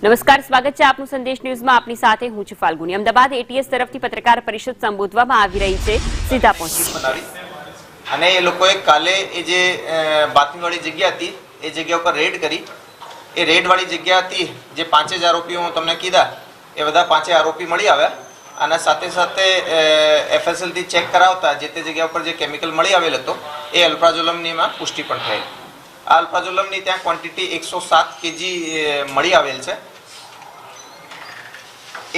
નમસ્કાર, સ્વાગત છે આપનું સંદેશ ન્યૂઝમાં. આપની સાથે હું છું ફાલ્ગુની. અમદાવાદ એટીએસ તરફથી પત્રકાર પરિષદ સંબોધવામાં આવી રહી છે. સીધા પહોંચીશું. અને એ લોકોએ કાલે એ જે બાતમીવાળી જગ્યા હતી એ જગ્યા ઉપર રેડ કરી. એ રેડવાળી જગ્યા હતી જે 5000 આરોપીઓ હું તમને કીધા એ બધા 5 આરોપી મળી આવ્યા અને સાથે સાથે FSL થી ચેક કરાવતા જે તે જગ્યા ઉપર જે કેમિકલ મળી આવેલ હતો એ અલ્પ્રાઝોલમનીમાં પુષ્ટિ પણ થઈ. આ અલ્પ્રાઝોલમની ત્યાં ક્વોન્ટિટી 107 kg મળી આવેલ છે.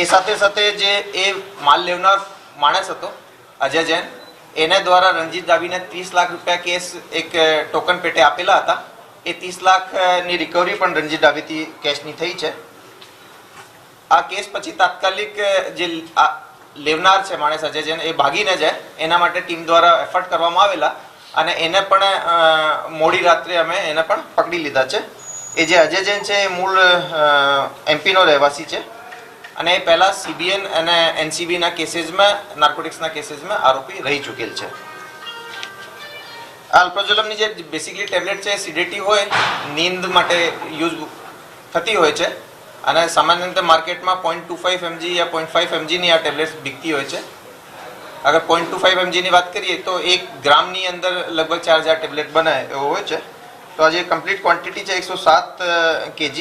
એ સાથે સાથે જે એ માલ લેવનાર માણસ હતો અજય જૈન એને દ્વારા રણજીત ડાબીને 30 લાખ રૂપિયા કેસ એક ટોકન પેટે આપેલા હતા. એ 30 લાખની રિકવરી પણ રણજીત ડાબીથી કેશની થઈ છે. આ કેસ પછી તાત્કાલિક જે લેવનાર છે માણસ અજય જૈન એ ભાગીને જાય એના માટે ટીમ દ્વારા એફર્ટ કરવામાં આવેલા અને એને પણ મોડી રાત્રે અમે એને પણ પકડી લીધા છે. એ જે અજય જૈન છે એ મૂળ MP નો રહેવાસી છે અને એ પહેલા CBN અને NCB ના કેસીસમાં નાર્કોટિક્સના કેસીસમાં આરોપી રહી ચૂકેલ છે. આ અલ્પ્રાઝોલમની જે બેસિકલી ટેબ્લેટ છે સિડેટિવ હોય, નીંદ માટે યુઝ થતી હોય છે અને સામાન્ય રીતે માર્કેટમાં 0.25 mg યા 0.5 mg ની આ ટેબ્લેટ્સ બીકતી હોય છે. અગર 0.25 mg ની વાત કરીએ તો 1 ગ્રામની અંદર લગભગ 4000 ટેબ્લેટ બને એવો હોય છે. તો આ જે કમ્પ્લીટ ક્વોન્ટિટી છે 107 kg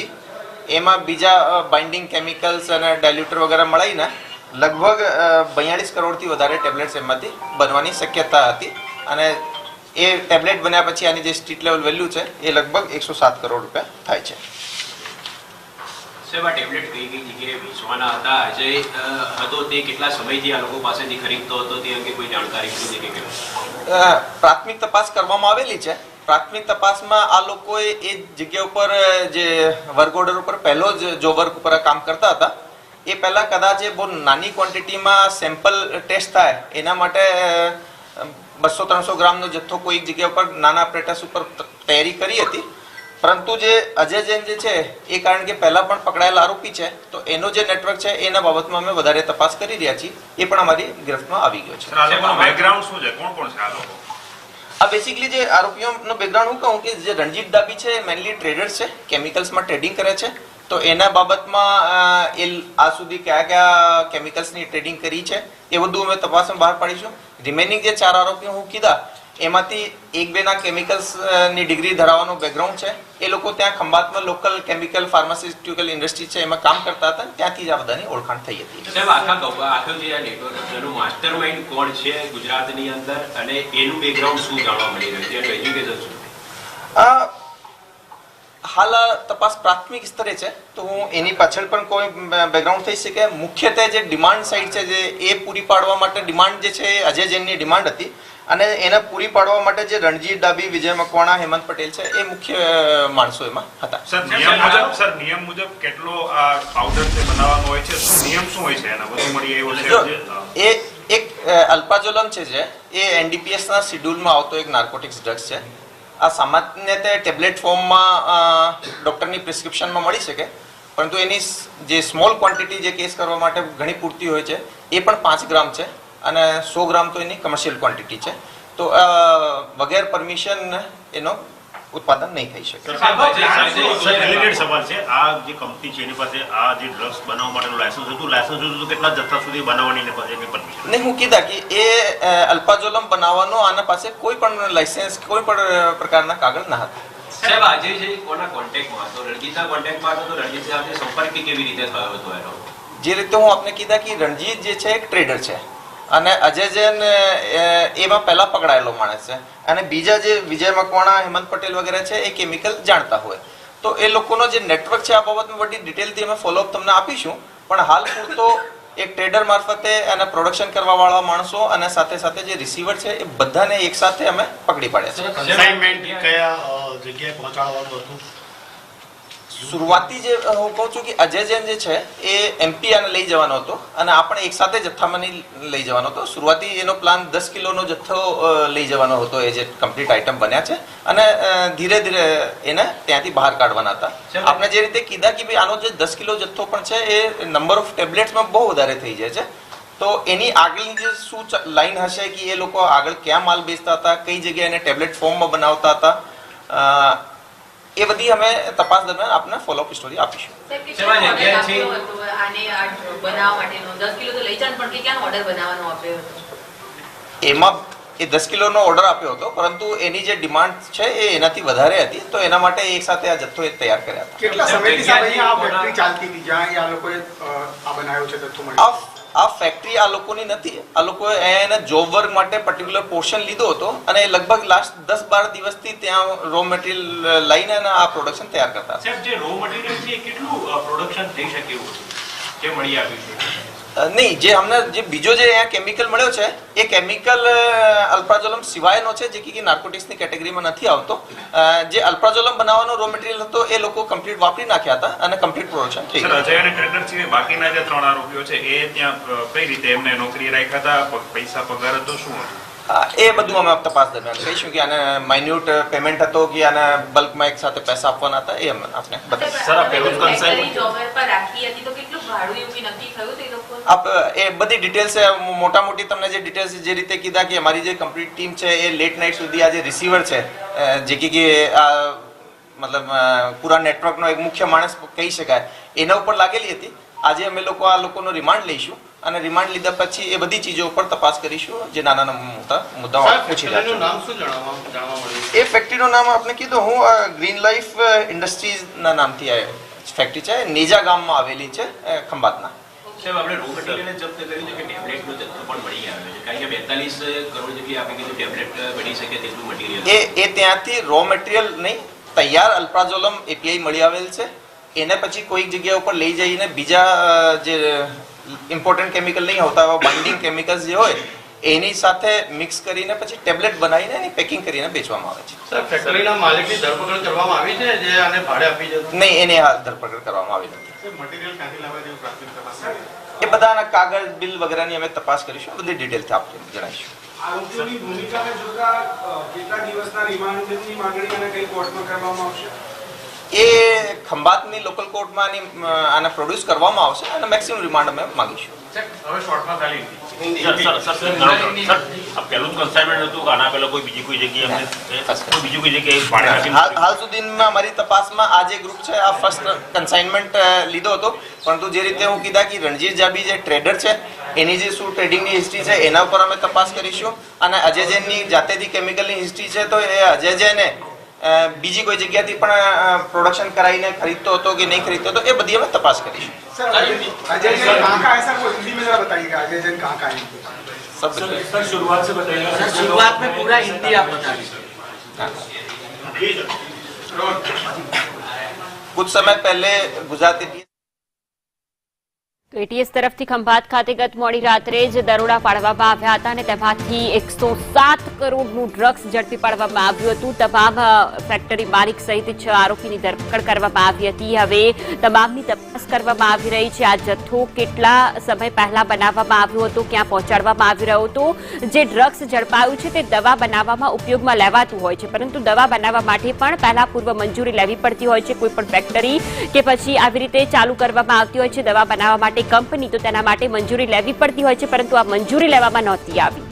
એમાં બીજા બાઇન્ડિંગ કેમિકલ્સ અને ડાયલ્યુટર વગેરે મળીને લગભગ 42 કરોડથી વધારે ટેબ્લેટ્સ એમાંથી બનવાની શક્યતા હતી અને એ ટેબ્લેટ બન્યા પછી આની જે સ્ટ્રીટ લેવલ વેલ્યુ છે એ લગભગ 107 કરોડ રૂપિયા થાય છે. સેવા ટેબ્લેટ કઈ કઈ જગ્યાએ વેચવાના હતા અજય હતો તે કેટલા સમયથી આ લોકો પાસેથી ખરીદતો હતો તે અંગે કોઈ જાણકારી નથી કે પ્રાથમિક તપાસ કરવામાં આવેલી છે. પ્રાથમિક તપાસમાં આ લોકોએ એ જગ્યા ઉપર જે વર્ક ઓર્ડર ઉપર પહેલો જ જો વર્ક ઉપર કામ કરતા હતા એ પહેલા કદાચ બહુ નાની ક્વોન્ટિટીમાં સેમ્પલ ટેસ્ટ થાય એના માટે 200-300 ગ્રામનો જથ્થો કોઈ જગ્યા ઉપર નાના ઓપરેટર્સ ઉપર તૈયારી કરી હતી. પરંતુ જે અજય જૈન જે છે એ કારણ કે પહેલા પણ પકડાયેલા આરોપી છે તો એનો જે નેટવર્ક છે એના બાબતમાં અમે વધારે તપાસ કરી રહ્યા છીએ. એ પણ અમારી ગિરફ્તમાં આવી ગયો છે. બેકગ્રાઉન્ડ શું છે? કોણ કોણ છે આ લોકો? આ બેસિકલી જે આરોપીઓનો બેકગ્રાઉન્ડ હું કહું કે જે રણજીત ડાબી છે મેનલી ટ્રેડર છે, કેમિકલ્સમાં ટ્રેડિંગ કરે છે. તો એના બાબતમાં એ આ સુધી કયા કયા કેમિકલ્સની ટ્રેડિંગ કરી છે એ બધું અમે તપાસમાં બહાર પાડીશું. રિમેનિંગ જે 4 આરોપીઓ હું કીધા એમાંથી 1-2 ના કેમિકલ્સની ડિગ્રી ધરાવવાનો બેકગ્રાઉન્ડ છે. એ લોકો ત્યાં ખંભાતમાં લોકલ કેમિકલ ફાર્માસ્યુટિકલ ઇન્ડસ્ટ્રી છે એમાં કામ કરતા હતા. ત્યાંથી જ આ બધાની ઓળખાણ થઈ હતી. સાહેબ આખું જે નેટવર્ક એનું માસ્ટરમાઇન્ડ કોણ છે ગુજરાતની અંદર અને એનું બેકગ્રાઉન્ડ શું જાણવા મળી રહ્યું છે? એનું એજ્યુકેશન શું? હાલ તપાસ પ્રાથમિક સ્તરે છે તો હું એની પાછળ પણ કોઈ બેકગ્રાઉન્ડ થઈ શકે. મુખ્યત્વે જે ડિમાન્ડ સાઇડ છે જે એ પૂરી પાડવા માટે ડિમાન્ડ જે છે એ અજય જૈનની ડિમાન્ડ હતી અને એને પૂરી પાડવા માટે જે રણજીત ડાબી, વિજય મકવાણા, હેમંત પટેલ છે એ મુખ્ય માણસો એમાં હતા. સર નિયમ મુજબ કેટલો આ પાવડર છે બનાવવાનો હોય છે? નિયમ શું હોય છે એના? બધું મળી આવ્યો છે. એ એક અલ્પ્રાઝોલમ છે જે એ NDPS ના શેડ્યુલમાં આવતો એક નાર્કોટિક્સ ડ્રગ્સ છે. આ સામાન્ય રીતે ટેબ્લેટ ફોર્મમાં ડોક્ટરની પ્રિસ્ક્રિપ્શનમાં મળી શકે પરંતુ એની જે સ્મોલ ક્વોન્ટિટી જે કેસ કરવા માટે ઘણી પૂરતી હોય છે એ પણ 5 ગ્રામ છે અને 100 ગ્રામ તો એની કમર્શિયલ ક્વોન્ટિટી છે. તો વગેર પરમિશન એનો ઉત્પાદન નહીં થઈ શકે. સવાલ છે આ જે કંપની છે એની પાસે આ જે ડ્રગ્સ બનાવવા માટેનું લાયસન્સ હતું, તો કેટલા જથ્થા સુધી બનાવવાની પરમિશન? નહીં, હું કીધા કે એ અલ્પ્રાઝોલમ બનાવવાનો આના પાસે કોઈ પણ લાયસન્સ, કોઈ પણ પ્રકારના કાગળ ના હતા. સાહેબ આજે જે કોના કોન્ટેક્ટમાં હતો? રણજીતના કોન્ટેક્ટમાં હતો તો રણજીત સાથે સંપર્ક કેવી રીતે થયો હતો એનો? જે રીતે હું આપને કીધા કે રણજીત જે છે એક ટ્રેડર છે અને અજય જૈન એમાં પહેલા પકડાયેલો માણસ છે અને બીજા જે વિજય મકવાણા, હેમંત પટેલ વગેરે છે એ કેમિકલ જાણતા હોય. તો એ લોકોનો જે નેટવર્ક છે આ બાબતમાં બધી ડિટેલથી અમે ફોલોઅપ તમને આપીશું. પણ હાલ પૂરતો એક ટ્રેડર મારફતે અને પ્રોડક્શન કરવા વાળા માણસો અને સાથે સાથે જે રિસીવર છે એ બધાને એક સાથે અમે પકડી પાડ્યા છે. અસાઇનમેન્ટ કયા જગ્યાએ પહોંચાડવાનું હતું? શરૂઆતી જે હું કહું છું કે અજય જૈન જે છે એ MP આને લઈ જવાનો હતો અને આપણે એક સાથે જથ્થામાં નહીં લઈ જવાનો હતો. શરૂઆતી એનો પ્લાન 10 કિલોનો જથ્થો લઈ જવાનો હતો એ જે કમ્પ્લીટ આઈટમ બન્યા છે અને ધીરે ધીરે એને ત્યાંથી બહાર કાઢવાના હતા. આપણે જે રીતે કીધા કે ભાઈ આનો જે 10 કિલો જથ્થો પણ છે એ નંબર ઓફ ટેબ્લેટ્સમાં બહુ વધારે થઈ જાય છે. તો એની આગળની જે શું લાઈન હશે કે એ લોકો આગળ ક્યાં માલ બેચતા હતા, કઈ જગ્યાએ એને ટેબ્લેટ ફોર્મમાં બનાવતા હતા, એ બધી અમે તપાસ દરમિયાન આપને ફોલોઅપ સ્ટોરી આપીશું. એમાં એ 10 કિલોનો ઓર્ડર આપ્યો હતો, પરંતુ એની જે ડિમાન્ડ છે એ એનાથી વધારે હતી, તો એના માટે એક સાથે આ જથ્થો એ તૈયાર કર્યા હતા. કેટલા સમયથી સાહેબ અહીંયા આ ફેક્ટરી ચાલતી હતી જ્યાં આ લોકોએ આ બનાવ્યો છે જથ્થો મળ્યો? આ ફેક્ટરી આ લોકોની નથી. આ લોકોએ એને જોબ વર્ક માટે પર્ટિક્યુલર પોર્શન લીધો હતો અને લગભગ લાસ્ટ 10-12 દિવસથી ત્યાં રો મટીરિયલ લઈને આ પ્રોડક્શન તૈયાર કરતા હતા. સાહેબ, જે રો મટીરિયલ છે એ કેટલું પ્રોડક્શન થઈ શકે એવું જે મળી આવ્યું છે? નહીં, જે અમને જે બીજો જે અહીંયા કેમિકલ મળ્યો છે એ કેમિકલ અલ્પ્રાઝોલમ સિવાયનો છે, જે કે નાર્કોટિક્સની કેટેગરીમાં નથી આવતો. જે અલ્પ્રાઝોલમ બનાવવાનો રો મટીરિયલ હતો એ લોકો કમ્પ્લીટ વાપરી નાખ્યા હતા અને કમ્પ્લીટ પ્રોડક્શન થઈ ગયું. અજય અને ટ્રેડર છે બાકીના જે 3 આરોપીઓ છે એ ત્યાં કઈ રીતે એમને નોકરી રાખ્યા હતા, પૈસા પગાર હતો, શું હતું? એ બધું અમે તપાસ દરમિયાન કહીશું કે આને માઇન્યુટ પેમેન્ટ હતો કે આને બલ્કમાં એક સાથે પૈસા આપવાના હતા, એ અમે આપને બતાવીશું. સર, આ પેલું કન્સાઇનમેન્ટ એ બધી ડિટેલ્સ મોટા મોટી તમને જે ડિટેલ્સ જે રીતે કીધા કે અમારી જે કમ્પ્લીટ ટીમ છે એ લેટ નાઇટ સુધી આ જે રિસીવર છે, જે કે મતલબ પૂરા નેટવર્કનો એક મુખ્ય માણસ કહી શકાય, એના ઉપર લાગેલી હતી. આજે અમે લોકો આ લોકોનો રિમાન્ડ લઈશું અને રિમાન્ડ લીધા પછી એ બધી ચીજો ઉપર તપાસ કરીશું, જે નાના મોટા મુદ્દાઓ પૂછી રહ્યા છે. એ ફેક્ટરીનું નામ આપને કીધું, હું ગ્રીન લાઈફ ઇન્ડસ્ટ્રીઝના નામથી આ ફેક્ટરી છે, નેજા ગામમાં આવેલી છે, ખંભાતના. સાહેબ, આપણે રો મટીરિયલ જપ્ત કર્યું છે કે ટેબ્લેટનો જથ્થો પણ મળી આવ્યો છે? કારણ કે 42 કરોડ જેટલી આપી કીધું ટેબ્લેટ બની શકે તેટલું મટીરિયલ. એ ત્યાંથી રો મટીરિયલ નહીં, તૈયાર અલ્પ્રાઝોલમ એપીઆઈ મળી આવેલ છે. એને પછી કોઈક જગ્યા ઉપર લઈ જઈને બીજા જે ઇમ્પોર્ટન્ટ કેમિકલ નહીં હોતા એવા બાઇન્ડિંગ કેમિકલ્સ જે હોય એની સાથે મિક્સ કરીને પછી ટેબ્લેટ બનાવીને એની પેકિંગ કરીને વેચવામાં આવે છે. સર, ફેક્ટરીના માલિકની ધરપકડ કરવામાં આવી છે જે આને ભાડે આપી છે? નહીં, એને હાલ ધરપકડ કરવામાં આવી નથી. મટીરિયલ ક્યાંથી લાવવા જેવું પ્રાથમિક તપાસ કરી? એ બધાના કાગળ બિલ વગેરેની અમે તપાસ કરીશું, બધી ડિટેલથી આપને જણાવીશું. આરોપીઓની ભૂમિકાને જોતા કેટલા દિવસના રિમાન્ડની માંગણી અને કઈ કોર્ટમાં કરવામાં આવશે? એ ખંભાતની લોકલ કોર્ટમાં આને પ્રોડ્યુસ કરવામાં આવશે અને મેક્સિમમ રિમાન્ડ અમે માંગીશું. હવે શોર્ટમાં ખાલી પેલું કન્સાઇનમેન્ટ હતું કે આના પહેલા કોઈ બીજી કોઈ જગ્યાએ હાલ સુધીમાં અમારી તપાસમાં આ જે ગ્રુપ છે આ ફર્સ્ટ કન્સાઇનમેન્ટ લીધો હતો, પરંતુ જે રીતે હું કીધા કે રણજીત જાબી જે ટ્રેડર છે એની જે શું ટ્રેડિંગની હિસ્ટ્રી છે એના ઉપર અમે તપાસ કરીશું. અને અજય જૈનની જાતેથી કેમિકલની હિસ્ટ્રી છે, તો એ અજય જૈને બીજી કોઈ જગ્યાથી પણ પ્રોડક્શન કરાવીને ખરીદતો હતો કે નહીં ખરીદતો હતો, એ બધી અમે તપાસ કરીશું. अजय जैन कहाँ का है सर, वो हिंदी में जरा बताइएगा, अजय जैन कहाँ का है? सब सर, शुरुआत से बताइएगा सर, शुरुआत में पूरा हिंदी आप बताइए. कुछ समय पहले गुजराती તો એટીએસ તરફથી ખંભાત ખાતે ગત મોડી રાત્રે જ દરોડા પાડવામાં આવ્યા હતા અને તેમાંથી 107 કરોડનું ડ્રગ્સ ઝડપી પાડવામાં આવ્યું હતું. તમામ ફેક્ટરી માલિક સહિત 6 આરોપીની ધરપકડ કરવામાં આવી હતી. હવે તમામની તપાસ કરવામાં આવી રહી છે. આ જથ્થો કેટલા સમય પહેલા બનાવવામાં આવ્યો હતો, ક્યાં પહોંચાડવામાં આવી રહ્યો હતો. જે ડ્રગ્સ ઝડપાયું છે તે દવા બનાવવામાં ઉપયોગમાં લેવાતું હોય છે, પરંતુ દવા બનાવવા માટે પણ પહેલા પૂર્વ મંજૂરી લેવી પડતી હોય છે. કોઈ પણ ફેક્ટરી કે પછી આવી રીતે ચાલુ કરવામાં આવતી હોય છે દવા બનાવવા માટે કંપની, તો તેના માટે મંજૂરી લેવી પડતી હોય છે, પરંતુ આ મંજૂરી લેવામાં નહોતી આવી.